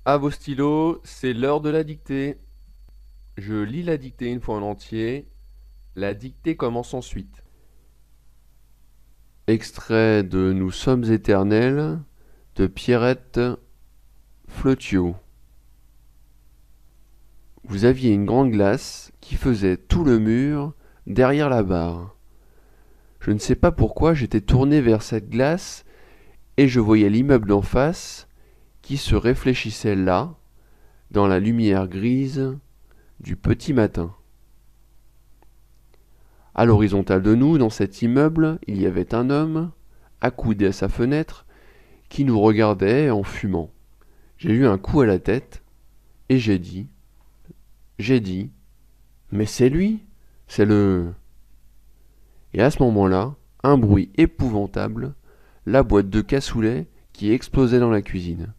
À vos stylos, c'est l'heure de la dictée. Je lis la dictée une fois en entier. La dictée commence ensuite. Extrait de Nous sommes éternels de Pierrette Fleutiot. Vous aviez une grande glace qui faisait tout le mur derrière la barre. Je ne sais pas pourquoi j'étais tourné vers cette glace et je voyais l'immeuble d'en face qui se réfléchissait là, dans la lumière grise du petit matin. À l'horizontale de nous, dans cet immeuble, il y avait un homme, accoudé à sa fenêtre, qui nous regardait en fumant. J'ai eu un coup à la tête, et j'ai dit, mais c'est lui, c'est le... Et à ce moment-là, un bruit épouvantable, la boîte de cassoulet qui explosait dans la cuisine.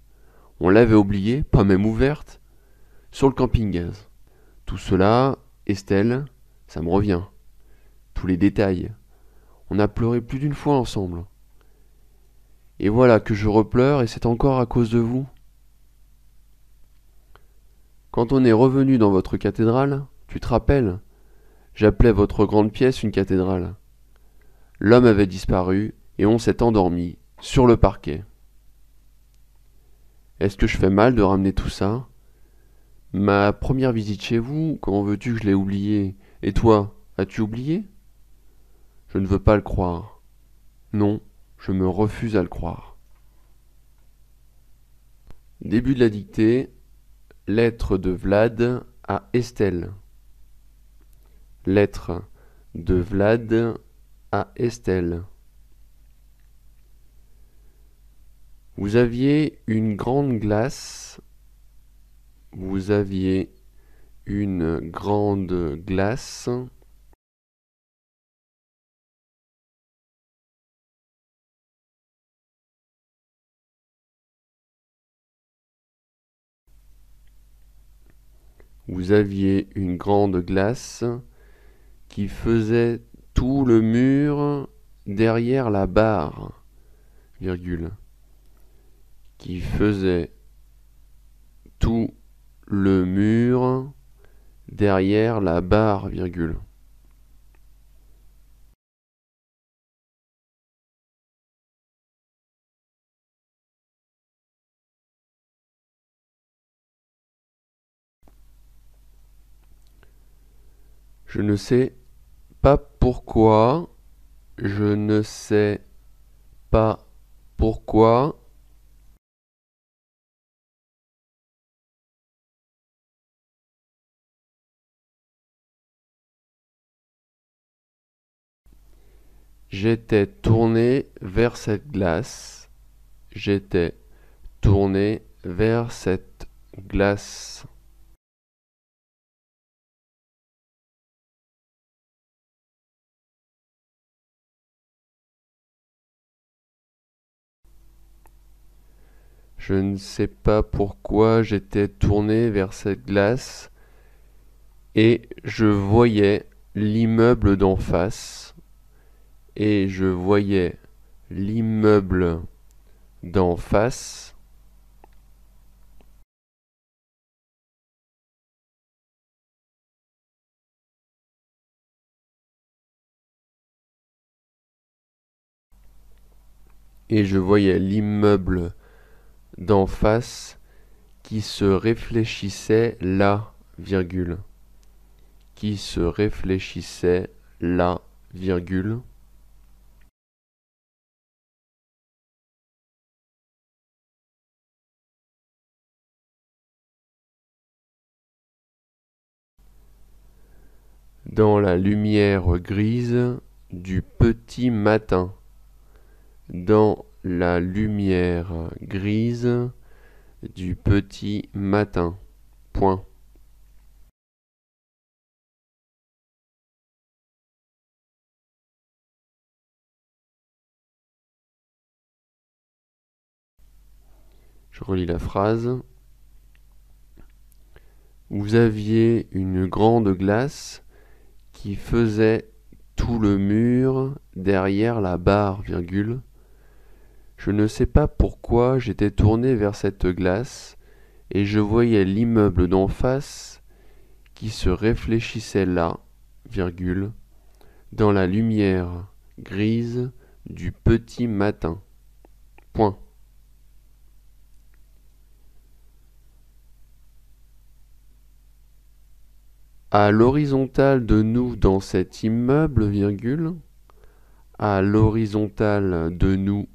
On l'avait oubliée, pas même ouverte, sur le camping-gaz. Tout cela, Estelle, ça me revient. Tous les détails. On a pleuré plus d'une fois ensemble. Et voilà que je repleure et c'est encore à cause de vous. Quand on est revenu dans votre cathédrale, tu te rappelles, j'appelais votre grande pièce une cathédrale. L'homme avait disparu et on s'est endormi sur le parquet. Est-ce que je fais mal de ramener tout ça? Ma première visite chez vous, comment veux-tu que je l'ai oubliée? Et toi, as-tu oublié? Je ne veux pas le croire. Non, je me refuse à le croire. Début de la dictée. Lettre de Vlad à Estelle. Lettre de Vlad à Estelle. Vous aviez une grande glace. Vous aviez une grande glace. Vous aviez une grande glace qui faisait tout le mur derrière la barre, virgule, qui faisait tout le mur derrière la barre, virgule. Je ne sais pas pourquoi, je ne sais pas pourquoi, j'étais tourné vers cette glace, j'étais tourné vers cette glace. Je ne sais pas pourquoi j'étais tourné vers cette glace et je voyais l'immeuble d'en face et je voyais l'immeuble d'en face. Et je voyais l'immeuble d'en face qui se réfléchissait là, virgule, qui se réfléchissait là, virgule. Dans la lumière grise du petit matin. Dans la lumière grise du petit matin. Point. Je relis la phrase. Vous aviez une grande glace qui faisait tout le mur derrière la barre, virgule. Je ne sais pas pourquoi j'étais tourné vers cette glace et je voyais l'immeuble d'en face qui se réfléchissait là, virgule, dans la lumière grise du petit matin. Point. À l'horizontale de nous dans cet immeuble, virgule, à l'horizontale de nous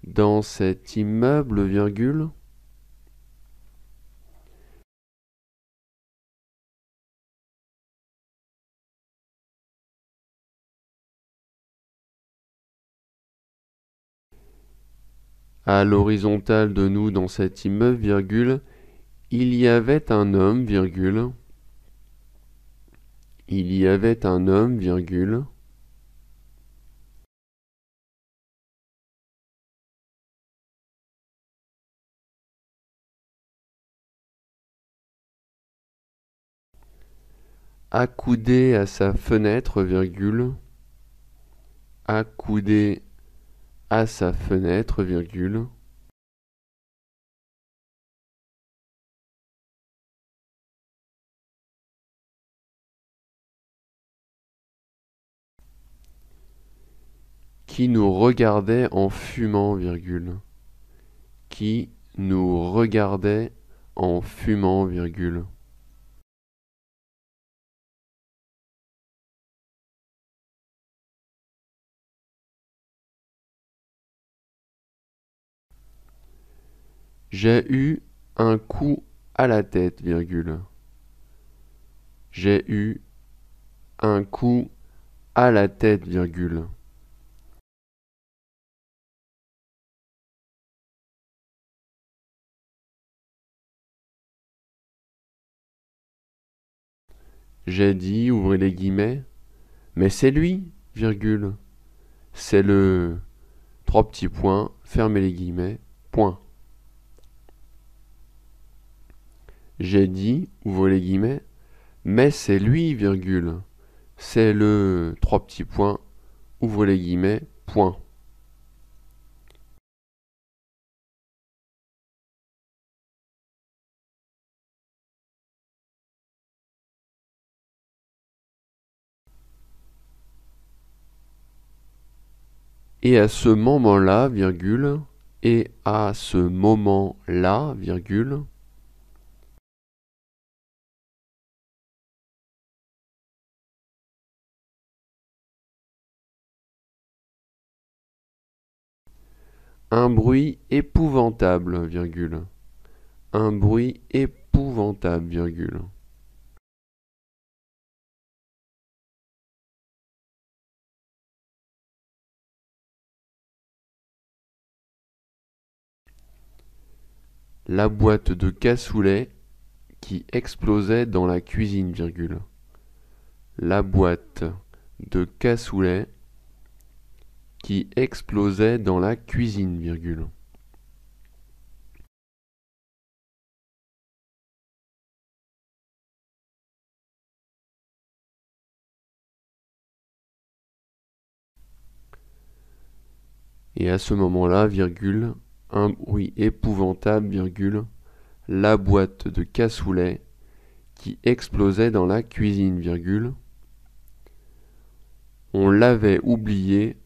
dans cet immeuble, virgule, à l'horizontale de nous dans cet immeuble, virgule, il y avait un homme, virgule, il y avait un homme, virgule, accoudé à sa fenêtre, virgule, accoudé à sa fenêtre, virgule, qui nous regardait en fumant, virgule, qui nous regardait en fumant, virgule. J'ai eu un coup à la tête, virgule. J'ai eu un coup à la tête, virgule. J'ai dit, ouvrez les guillemets, mais c'est lui, virgule. C'est le... Trois petits points, fermez les guillemets, point. J'ai dit, ouvrez les guillemets, mais c'est lui, virgule. C'est le... Trois petits points, ouvrez les guillemets, point. Et à ce moment-là, virgule, et à ce moment-là, virgule, un bruit épouvantable, virgule. Un bruit épouvantable, virgule. La boîte de cassoulet qui explosait dans la cuisine, virgule. La boîte de cassoulet qui explosait dans la cuisine, virgule. Et à ce moment-là, virgule, un bruit épouvantable, virgule, la boîte de cassoulet qui explosait dans la cuisine, virgule. On l'avait oublié